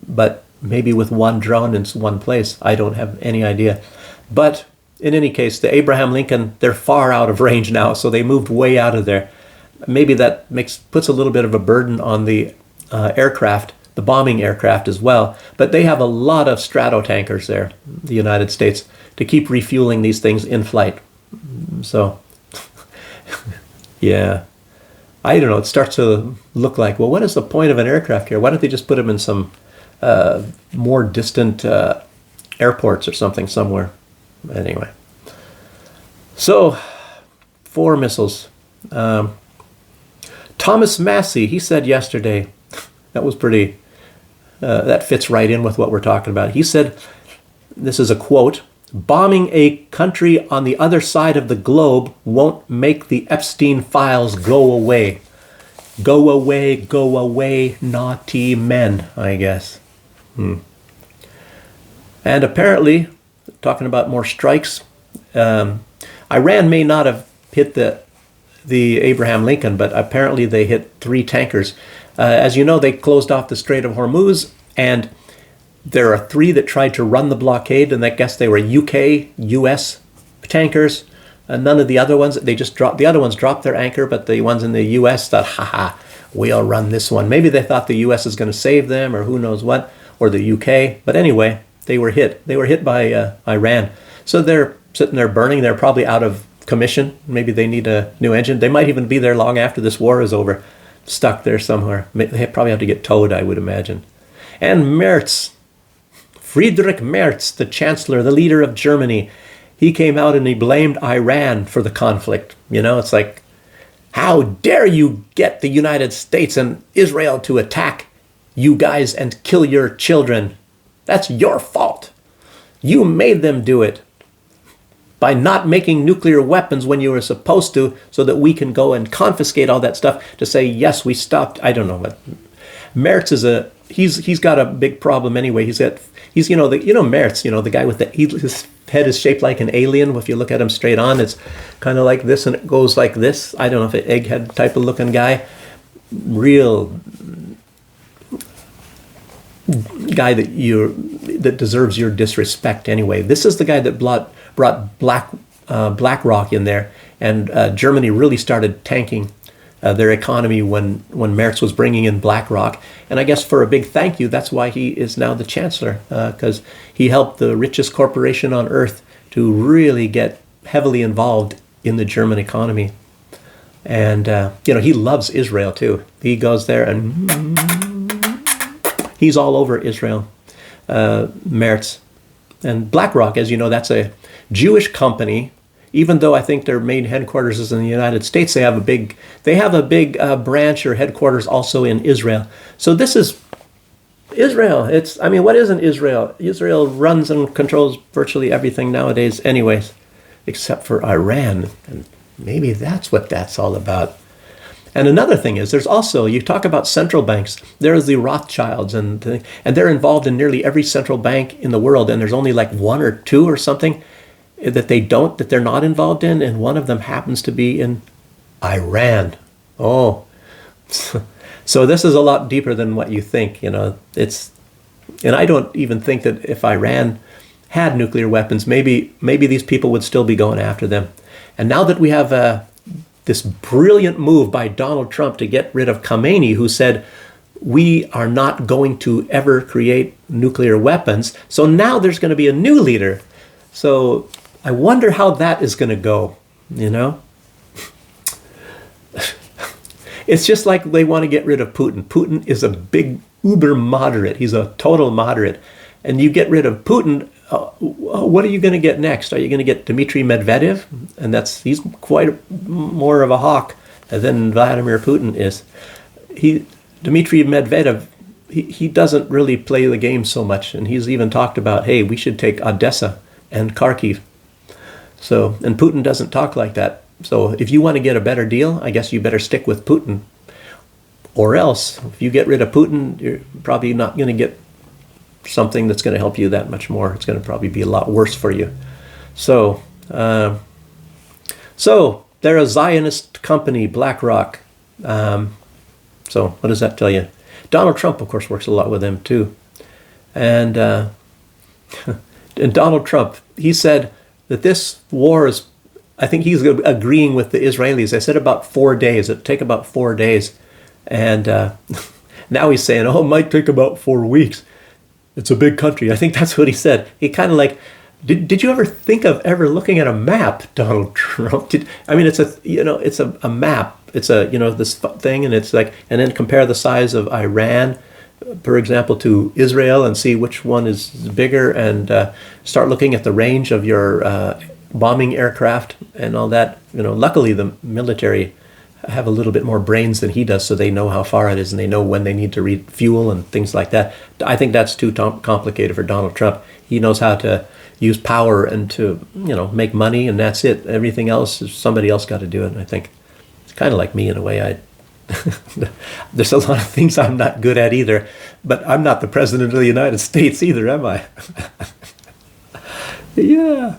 but maybe with one drone in one place. I don't have any idea. But in any case, the Abraham Lincoln, they're far out of range now, so they moved way out of there. Maybe that puts a little bit of a burden on the aircraft, the bombing aircraft as well. But they have a lot of Stratotankers there, the United States, to keep refueling these things in flight. So, yeah. I don't know, it starts to look like, well, what is the point of an aircraft here? Why don't they just put them in some more distant airports or something somewhere? Anyway. So, 4 missiles. Thomas Massie, he said yesterday, that was pretty, that fits right in with what we're talking about. He said, this is a quote, "Bombing a country on the other side of the globe won't make the Epstein files go away. Go away, naughty men," I guess. And apparently, talking about more strikes, Iran may not have hit the Abraham Lincoln, but apparently they hit 3 tankers. As you know, they closed off the Strait of Hormuz, and there are 3 that tried to run the blockade, and I guess they were UK, US tankers. None of the other ones, they just dropped, the other ones dropped their anchor, but the ones in the US thought, haha, we'll run this one. Maybe they thought the US is going to save them, or who knows what, or the UK. But anyway, they were hit. They were hit by Iran. So they're sitting there burning. They're probably out of commission. Maybe they need a new engine. They might even be there long after this war is over, stuck there somewhere. They probably have to get towed, I would imagine. And Merz, Friedrich Merz, the chancellor, the leader of Germany, he came out and he blamed Iran for the conflict. You know, it's like, how dare you get the United States and Israel to attack you guys and kill your children? That's your fault. You made them do it by not making nuclear weapons when you were supposed to, so that we can go and confiscate all that stuff to say, yes, we stopped. I don't know, but Merz is he's got a big problem anyway. He's Merz, the guy with his head is shaped like an alien. If you look at him straight on, it's kind of like this and it goes like this. I don't know if an egghead type of looking guy. Real guy that deserves your disrespect anyway. This is the guy that brought BlackRock in there, and Germany really started tanking their economy when Merz was bringing in BlackRock. And I guess for a big thank you, that's why he is now the chancellor, because he helped the richest corporation on earth to really get heavily involved in the German economy. And he loves Israel too. He goes there and he's all over Israel, Merz. And BlackRock, as you know, that's a Jewish company. Even though I think their main headquarters is in the United States, they have a big branch or headquarters also in Israel. So this is Israel. What isn't Israel? Israel runs and controls virtually everything nowadays anyways, except for Iran. And maybe that's what that's all about. And another thing is, there's also, you talk about central banks, there's the Rothschilds, and they're involved in nearly every central bank in the world, and there's only like 1 or 2 or something that they're not involved in, and one of them happens to be in Iran. Oh, so this is a lot deeper than what you think, and I don't even think that if Iran had nuclear weapons, maybe these people would still be going after them. And now that we have this brilliant move by Donald Trump to get rid of Khamenei, who said, we are not going to ever create nuclear weapons. So now there's going to be a new leader. So I wonder how that is going to go, It's just like they want to get rid of Putin. Putin is a big uber moderate. He's a total moderate. And you get rid of Putin, what are you going to get next? Are you going to get Dmitry Medvedev? And he's quite more of a hawk than Vladimir Putin is. Dmitry Medvedev, he doesn't really play the game so much. And he's even talked about, hey, we should take Odessa and Kharkiv. And Putin doesn't talk like that. So if you want to get a better deal, I guess you better stick with Putin. Or else, if you get rid of Putin, you're probably not going to get something that's going to help you that much more. It's going to probably be a lot worse for you. So they're a Zionist company, BlackRock. So what does that tell you? Donald Trump, of course, works a lot with them too. And and Donald Trump, he said that this war is, I think he's agreeing with the Israelis. I said about 4 days. It'd take about 4 days. And now he's saying, it might take about 4 weeks. It's a big country. I think that's what he said. He kind of like, did you ever think of ever looking at a map, Donald Trump? It's a map. It's this thing, and it's like, and then compare the size of Iran, for example, to Israel, and see which one is bigger, and start looking at the range of your bombing aircraft and all that. Luckily the military have a little bit more brains than he does, so they know how far it is, and they know when they need to refuel and things like that. I think that's too complicated for Donald Trump. He knows how to use power and to make money, and that's it. Everything else is somebody else got to do it. And I think it's kind of like me in a way. There's a lot of things I'm not good at either, but I'm not the president of the United States either, am I? Yeah.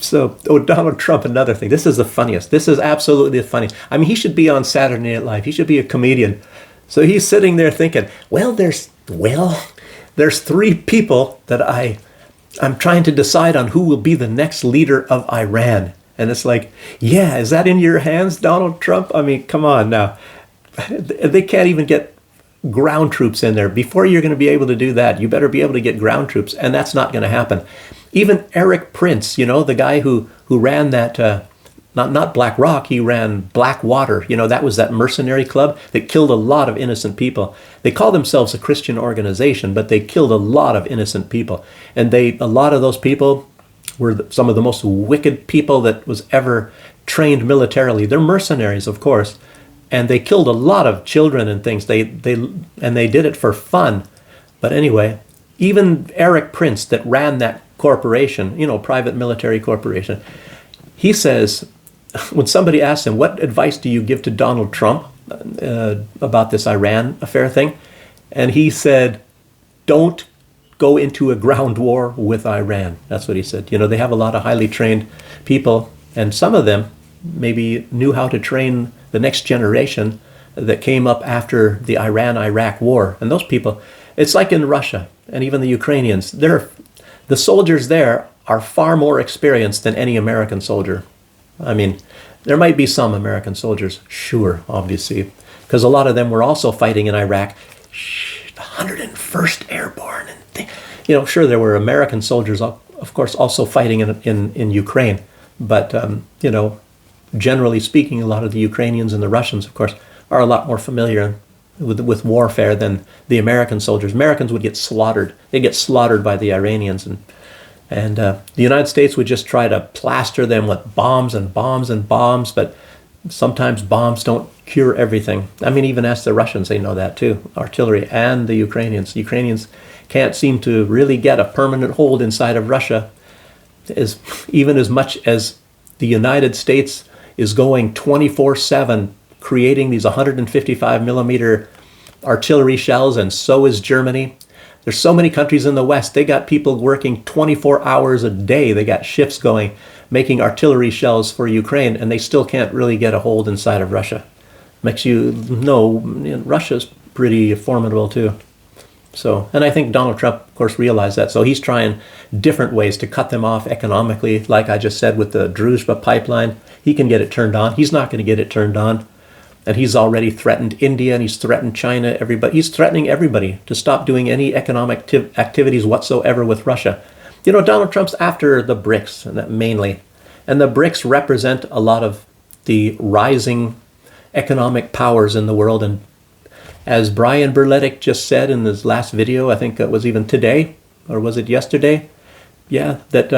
So, oh, Donald Trump, another thing. This is the funniest. This is absolutely the funniest. I mean, he should be on Saturday Night Live. He should be a comedian. So he's sitting there thinking, there's three people that I'm trying to decide on who will be the next leader of Iran. And it's like, yeah, is that in your hands, Donald Trump? I mean, come on now. They can't even get ground troops in there. Before you're going to be able to do that, you better be able to get ground troops, and that's not going to happen. Even Eric Prince, the guy who ran that, not Black Rock, he ran Blackwater. That was that mercenary club that killed a lot of innocent people. They call themselves a Christian organization, but they killed a lot of innocent people. And a lot of those people were some of the most wicked people that was ever trained militarily. They're mercenaries, of course, and they killed a lot of children and things. They did it for fun. But anyway, even Eric Prince that ran that corporation, private military corporation, he says, when somebody asks him, what advice do you give to Donald Trump about this Iran affair thing? And he said, don't go into a ground war with Iran. That's what he said. They have a lot of highly trained people, and some of them maybe knew how to train the next generation that came up after the Iran-Iraq war. And those people, it's like in Russia and even the Ukrainians, the soldiers there are far more experienced than any American soldier. I mean, there might be some American soldiers, sure, obviously, because a lot of them were also fighting in Iraq. The 101st Airborne, and sure, there were American soldiers, of course, also fighting in Ukraine. But generally speaking, a lot of the Ukrainians and the Russians, of course, are a lot more familiar with warfare than the American soldiers. Americans would get slaughtered. They'd get slaughtered by the Iranians, and the United States would just try to plaster them with bombs and bombs and bombs, but sometimes bombs don't cure everything. I mean, even ask the Russians, they know that too, artillery, and the Ukrainians. Ukrainians can't seem to really get a permanent hold inside of Russia, even as much as the United States is going 24/7, creating these 155 millimeter artillery shells, and so is Germany. There's so many countries in the West, they got people working 24 hours a day. They got shifts going, making artillery shells for Ukraine, and they still can't really get a hold inside of Russia. Makes you know, Russia's pretty formidable too. So, and I think Donald Trump, of course, realized that. So he's trying different ways to cut them off economically. Like I just said with the Druzhba pipeline, he can get it turned on. He's not going to get it turned on. And he's already threatened India, and he's threatened China, everybody. He's threatening everybody to stop doing any economic activities whatsoever with Russia. Donald Trump's after the BRICS, and that mainly. And the BRICS represent a lot of the rising economic powers in the world. And as Brian Berletic just said in his last video, I think it was even today, or was it yesterday? Yeah, that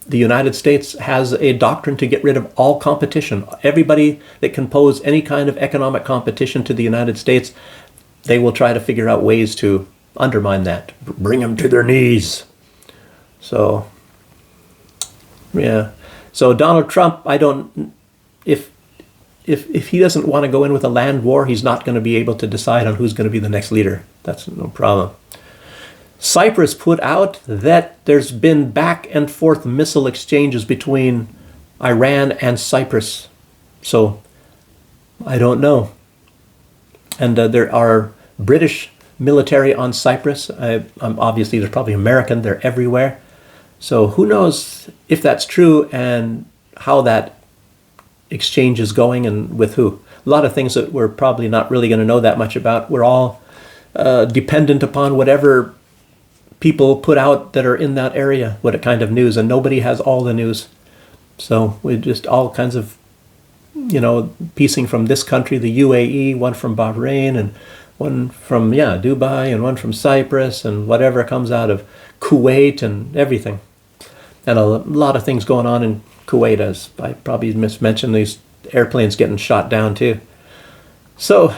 the United States has a doctrine to get rid of all competition. Everybody that can pose any kind of economic competition to the United States, they will try to figure out ways to undermine that, bring them to their knees. So, yeah. So Donald Trump, if he doesn't want to go in with a land war, he's not going to be able to decide on who's going to be the next leader. That's no problem. Cyprus put out that there's been back and forth missile exchanges between Iran and Cyprus. So, I don't know. And there are British military on Cyprus. Obviously, there's probably American. They're everywhere. So who knows if that's true and how that exchange is going and with who. A lot of things that we're probably not really going to know that much about. We're all dependent upon whatever people put out that are in that area, what kind of news, and nobody has all the news. So we just all kinds of, piecing from this country, the UAE, one from Bahrain, and one from, Dubai, and one from Cyprus, and whatever comes out of Kuwait and everything. And a lot of things going on in Kuwait, as I probably mentioned, these airplanes getting shot down too. So,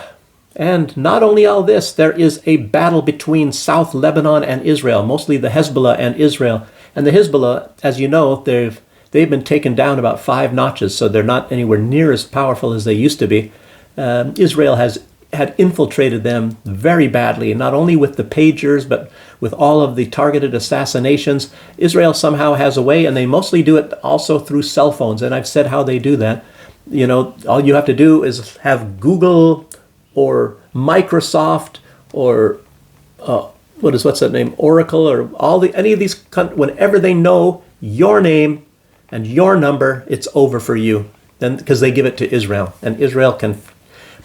and not only all this, there is a battle between South Lebanon and Israel, mostly the Hezbollah and Israel. And the Hezbollah, as you know, they've been taken down about 5 notches, so they're not anywhere near as powerful as they used to be. Israel has had infiltrated them very badly, not only with the pagers, but with all of the targeted assassinations. Israel somehow has a way, and they mostly do it also through cell phones. And I've said how they do that. All you have to do is have Google or Microsoft or what's that name, Oracle, or any of these, whenever they know your name and your number, it's over for you. Then, because they give it to Israel, and Israel can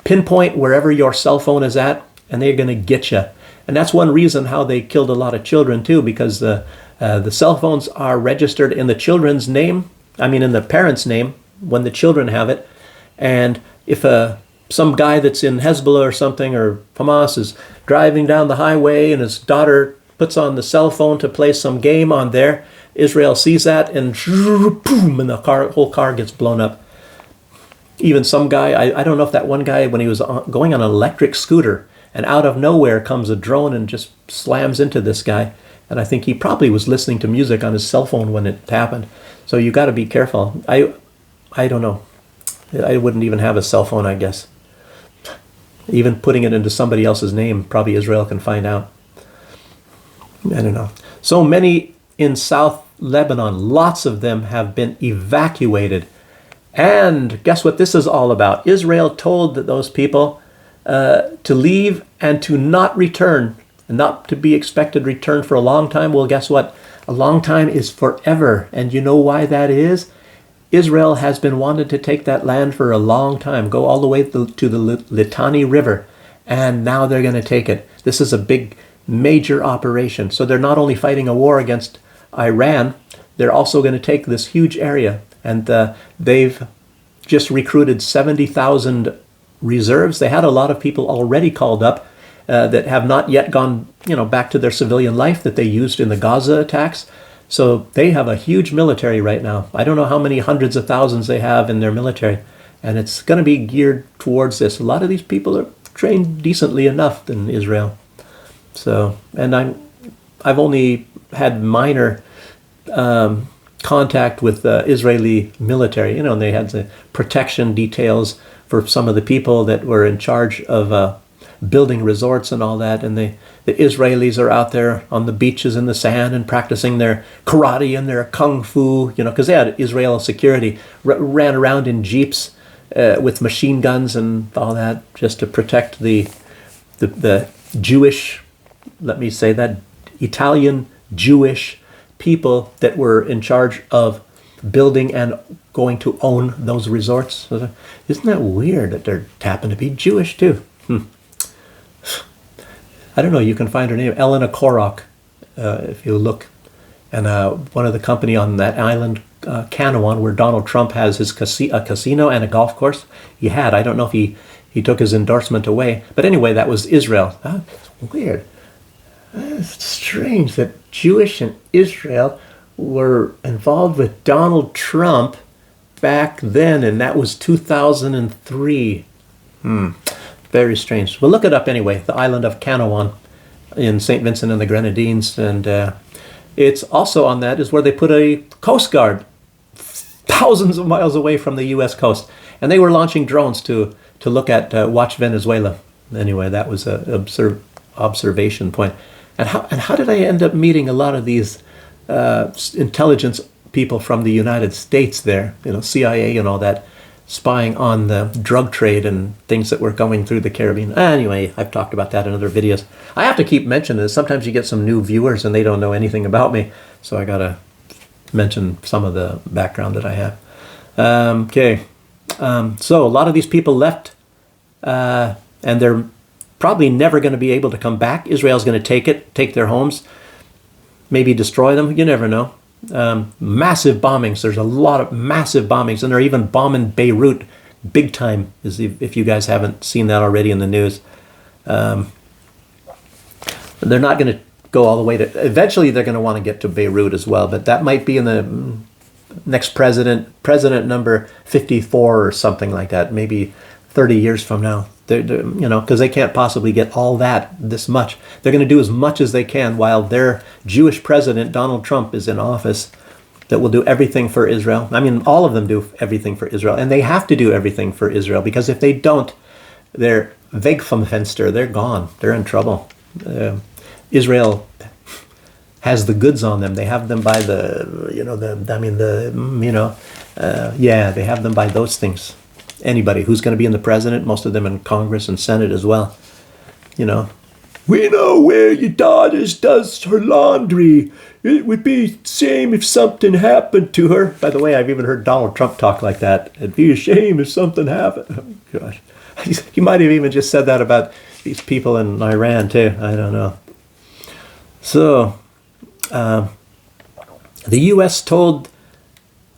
pinpoint wherever your cell phone is at, and they're going to get you. And that's one reason how they killed a lot of children too, because the cell phones are registered in the children's name. In the parents' name when the children have it. And if some guy that's in Hezbollah or something, or Hamas, is driving down the highway and his daughter puts on the cell phone to play some game on there, Israel sees that and boom, and the whole car gets blown up. Even some guy, I don't know if that one guy, when he was going on an electric scooter, and out of nowhere comes a drone and just slams into this guy. And I think he probably was listening to music on his cell phone when it happened. So you got to be careful. I don't know. I wouldn't even have a cell phone, I guess. Even putting it into somebody else's name, probably Israel can find out. I don't know. So many in South Lebanon, lots of them have been evacuated. And guess what this is all about? Israel told those people to leave and to not return, and not to be expected to return for a long time. Well, guess what? A long time is forever. And you know why that is? Israel has been wanted to take that land for a long time, go all the way to the Litani River, and now they're going to take it. This is a big, major operation. So they're not only fighting a war against Iran, they're also going to take this huge area. And they've just recruited 70,000 reserves. They had a lot of people already called up that have not yet gone, back to their civilian life that they used in the Gaza attacks. So they have a huge military right now. I don't know how many hundreds of thousands they have in their military, and it's going to be geared towards this. A lot of these people are trained decently enough in Israel. So, and I've only had minor contact with the Israeli military. And they had the protection details for some of the people that were in charge of building resorts and all that. And the Israelis are out there on the beaches in the sand and practicing their karate and their kung fu, because they had Israel security, ran around in jeeps with machine guns and all that, just to protect the Jewish, let me say that, Italian Jewish people that were in charge of building and going to own those resorts. Isn't that weird that they happen to be Jewish too? I don't know, you can find her name, Elena Korok, if you look. And one of the company on that island, Canawan, where Donald Trump has his a casino and a golf course. He had, I don't know if he took his endorsement away. But anyway, that was Israel. That's weird. It's strange that Jewish and Israel were involved with Donald Trump back then, and that was 2003. Very strange. Well, look it up anyway, the island of Canawan in St. Vincent and the Grenadines. And it's also on that is where they put a Coast Guard thousands of miles away from the U.S. coast. And they were launching drones to look at, watch Venezuela. Anyway, that was an observation point. And how did I end up meeting a lot of these intelligence people from the United States there, CIA and all that, spying on the drug trade and things that were going through the Caribbean. Anyway, I've talked about that in other videos. I have to keep mentioning this. Sometimes you get some new viewers and they don't know anything about me, so I gotta mention some of the background that I have. So a lot of these people left, and they're probably never going to be able to come back. Israel's going to take their homes, maybe destroy them. You never know. Massive bombings. There's a lot of massive bombings, and they're even bombing Beirut big time, if you guys haven't seen that already in the news. They're not going to go all the way to, eventually they're going to want to get to Beirut as well, but that might be in the next president number 54 or something like that, maybe 30 years from now. Because they can't possibly get all this much. They're going to do as much as they can while their Jewish president, Donald Trump, is in office, that will do everything for Israel. I mean, all of them do everything for Israel. And they have to do everything for Israel, because if they don't, they're Wegfenster. They're gone. They're in trouble. Israel has the goods on them. They have them by they have them by those things. Anybody who's going to be in the president, most of them in Congress and Senate as well. We know where your daughter does her laundry. It would be a shame if something happened to her. By the way, I've even heard Donald Trump talk like that. It'd be a shame if something happened. Oh, gosh. He might have even just said that about these people in Iran, too. I don't know. So, the U.S. told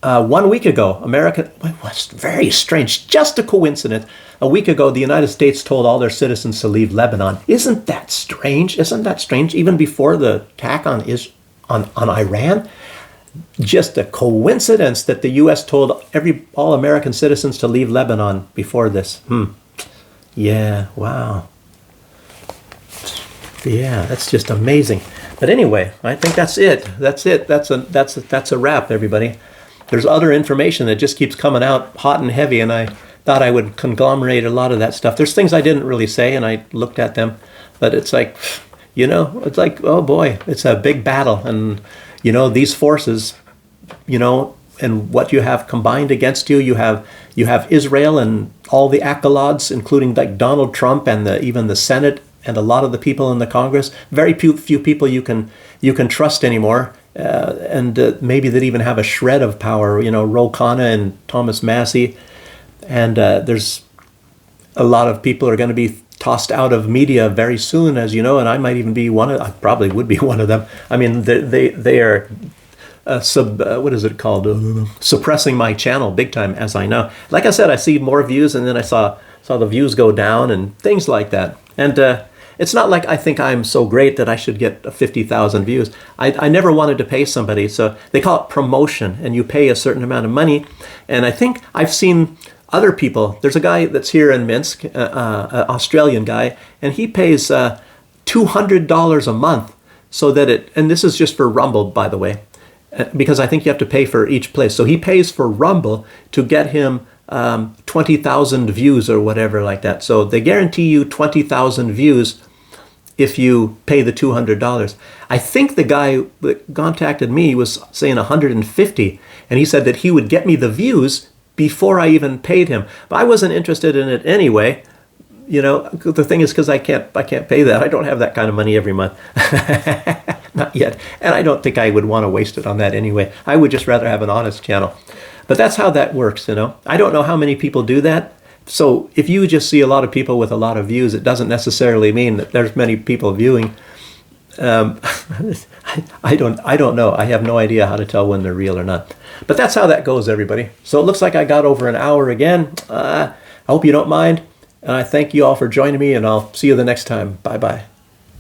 1 week ago, it was very strange, just a coincidence. A week ago, the United States told all their citizens to leave Lebanon. Isn't that strange? Even before the attack on Iran? Just a coincidence that the U.S. told all American citizens to leave Lebanon before this. Yeah, wow. Yeah, that's just amazing. But anyway, I think that's it. That's a wrap, everybody. There's other information that just keeps coming out hot and heavy, and I thought I would conglomerate a lot of that stuff. There's things I didn't really say, and I looked at them, but it's like, it's like, oh boy, it's a big battle, and these forces, and what you have combined against you. You have Israel and all the accolades, including like Donald Trump and even the Senate and a lot of the people in the Congress. Very few people you can trust anymore, and maybe that even have a shred of power. Ro Khanna and Thomas Massey, and there's a lot of people are going to be tossed out of media very soon, as you know, and I might even be I probably would be one of them. I mean, they are suppressing my channel big time, as I know. Like I said, I see more views, and then I saw the views go down and things like that. And it's not like I think I'm so great that I should get 50,000 views. I never wanted to pay somebody, so they call it promotion, and you pay a certain amount of money. And I think I've seen other people. There's a guy that's here in Minsk, an Australian guy, and he pays $200 a month so that and this is just for Rumble, by the way, because I think you have to pay for each place. So he pays for Rumble to get him 20,000 views or whatever like that. So they guarantee you 20,000 views if you pay the $200. I think the guy that contacted me was saying 150, and he said that he would get me the views before I even paid him. But I wasn't interested in it anyway. The thing is, because I can't pay that. I don't have that kind of money every month. Not yet. And I don't think I would want to waste it on that anyway. I would just rather have an honest channel. But that's how that works, I don't know how many people do that. So if you just see a lot of people with a lot of views, it doesn't necessarily mean that there's many people viewing. I don't know. I have no idea how to tell when they're real or not. But that's how that goes, everybody. So it looks like I got over an hour again. I hope you don't mind. And I thank you all for joining me, and I'll see you the next time. Bye-bye.